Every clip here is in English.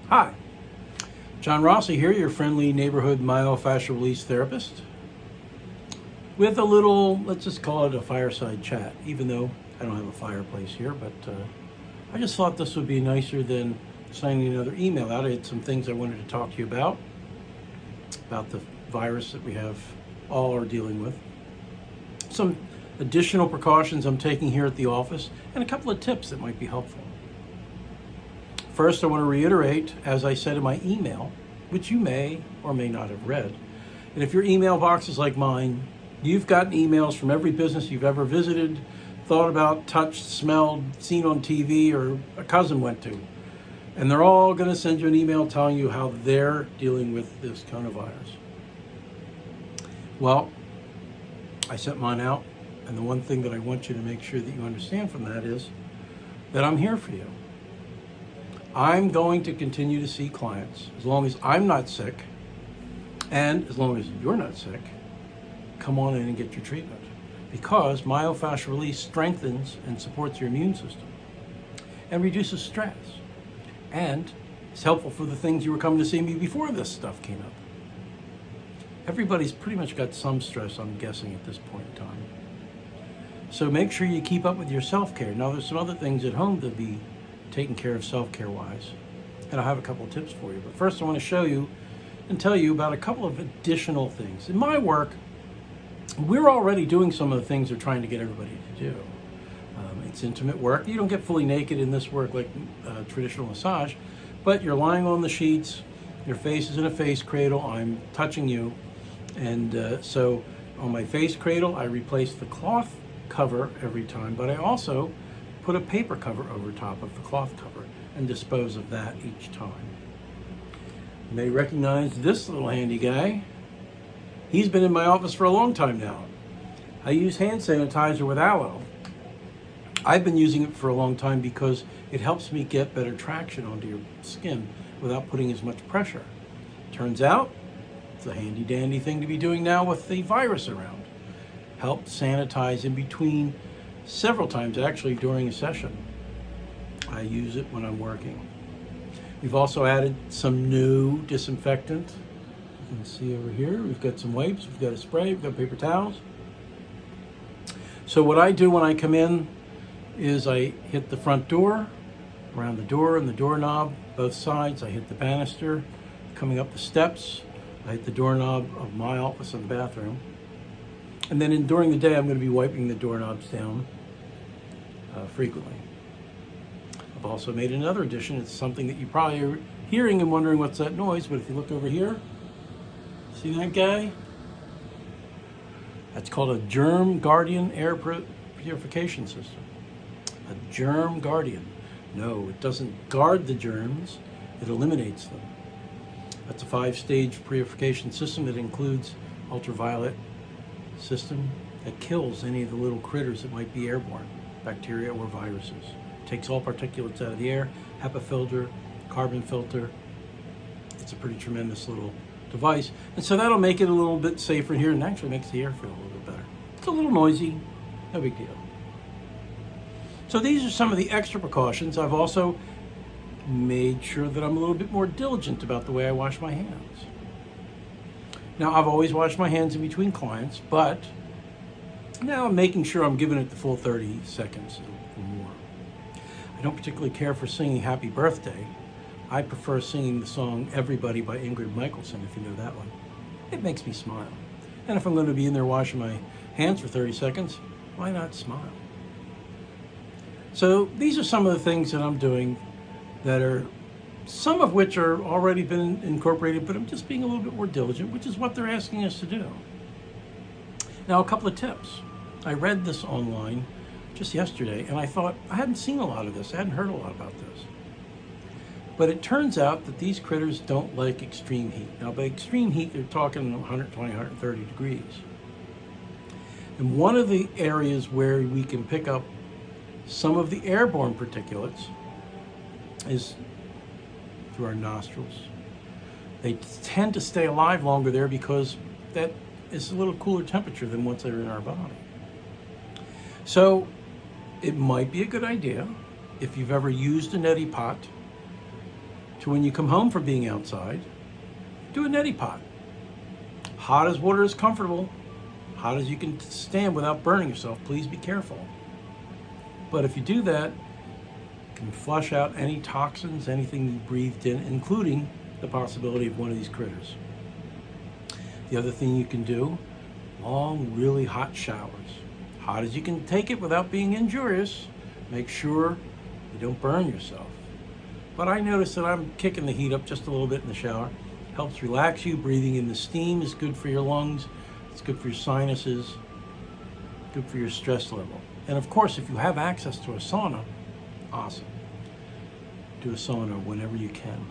Hi, John Rossi here, your friendly neighborhood myofascial release therapist, with a little, let's just call it a fireside chat, even though I don't have a fireplace here, but I just thought this would be nicer than sending another email out. I had some things I wanted to talk to you about the virus that we all are dealing with, some additional precautions I'm taking here at the office, and a couple of tips that might be helpful. First, I want to reiterate, as I said in my email, which you may or may not have read, and if your email box is like mine, you've gotten emails from every business you've ever visited, thought about, touched, smelled, seen on TV, or a cousin went to. And they're all going to send you an email telling you how they're dealing with this coronavirus. Well, I sent mine out, and the one thing that I want you to make sure that you understand from that is that I'm here for you. I'm going to continue to see clients as long as I'm not sick, and as long as you're not sick. Come on in and get your treatment, because myofascial release strengthens and supports your immune system and reduces stress, and it's helpful for the things you were coming to see me before this stuff came up. Everybody's pretty much got some stress, I'm guessing, at this point in time. So make sure you keep up with your self-care. Now, there's some other things at home to be taken care of self-care wise, and I'll have a couple of tips for you. But first, I want to show you and tell you about a couple of additional things. In my work, we're already doing some of the things they're trying to get everybody to do. It's intimate work. You don't get fully naked in this work like traditional massage, but you're lying on the sheets, your face is in a face cradle, I'm touching you, and so on my face cradle, I replace the cloth cover every time, but I also put a paper cover over top of the cloth cover and dispose of that each time. You may recognize this little handy guy. He's been in my office for a long time now. I use hand sanitizer with aloe. I've been using it for a long time because it helps me get better traction onto your skin without putting as much pressure. Turns out, it's a handy dandy thing to be doing now with the virus around. Help sanitize in between several times, actually, during a session. I use it when I'm working. We've also added some new disinfectant. You can see over here, we've got some wipes, we've got a spray, we've got paper towels. So what I do when I come in is I hit the front door, around the door and the doorknob, both sides. I hit the banister. Coming up the steps, I hit the doorknob of my office and the bathroom. And then during the day, I'm going to be wiping the doorknobs down frequently. I've also made another addition. It's something that you probably are hearing and wondering what's that noise, but if you look over here, see that guy? That's called a Germ Guardian air purification system. A Germ Guardian. No, it doesn't guard the germs, it eliminates them. That's a 5-stage purification system that includes ultraviolet system that kills any of the little critters that might be airborne, bacteria or viruses. Takes all particulates out of the air, HEPA filter, carbon filter. It's a pretty tremendous little device. And so that'll make it a little bit safer here and actually makes the air feel a little bit better. It's a little noisy, no big deal. So these are some of the extra precautions. I've also made sure that I'm a little bit more diligent about the way I wash my hands. Now, I've always washed my hands in between clients, but now I'm making sure I'm giving it the full 30 seconds or more. I don't particularly care for singing Happy Birthday. I prefer singing the song Everybody by Ingrid Michaelson, if you know that one. It makes me smile. And if I'm going to be in there washing my hands for 30 seconds, why not smile? So these are some of the things that I'm doing that are, some of which are already been incorporated, but I'm just being a little bit more diligent, which is what they're asking us to do. Now, a couple of tips. I read this online just yesterday, and I thought, I hadn't seen a lot of this. I hadn't heard a lot about this. But it turns out that these critters don't like extreme heat. Now, by extreme heat, they're talking 120, 130 degrees. And one of the areas where we can pick up some of the airborne particulates is through our nostrils. They tend to stay alive longer there because that is a little cooler temperature than once they're in our body. So it might be a good idea, if you've ever used a neti pot, to when you come home from being outside, do a neti pot. Hot as water is comfortable, hot as you can stand without burning yourself. Please be careful. But if you do that, you can flush out any toxins, anything you breathed in, including the possibility of one of these critters. The other thing you can do, long, really hot showers. Hot as you can take it without being injurious. Make sure you don't burn yourself. But I notice that I'm kicking the heat up just a little bit in the shower. Helps relax you. Breathing in the steam is good for your lungs. It's good for your sinuses. Good for your stress level. And of course, if you have access to a sauna, awesome. Do a sauna whenever you can.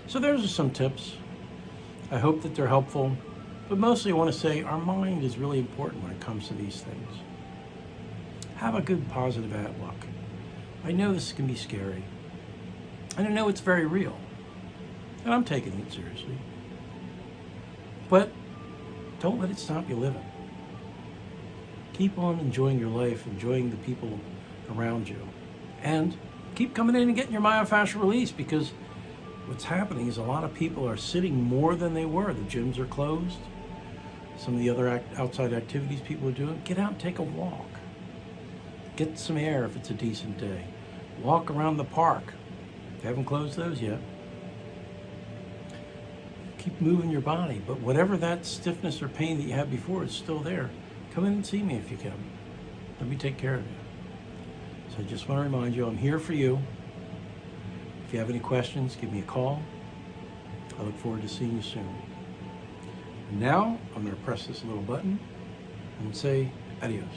So there's some tips. I hope that they're helpful. But mostly I want to say our mind is really important when it comes to these things. Have a good positive outlook. I know this can be scary. And I know it's very real. And I'm taking it seriously. But don't let it stop you living. Keep on enjoying your life, enjoying the people around you. And keep coming in and getting your myofascial release, because what's happening is a lot of people are sitting more than they were. The gyms are closed. Some of the other outside activities people are doing. Get out and take a walk. Get some air if it's a decent day. Walk around the park. They haven't closed those yet. Keep moving your body, but whatever that stiffness or pain that you had before is still there. Come in and see me if you can. Let me take care of you. So I just want to remind you, I'm here for you. If you have any questions, give me a call. I look forward to seeing you soon. And now, I'm going to press this little button and say adios.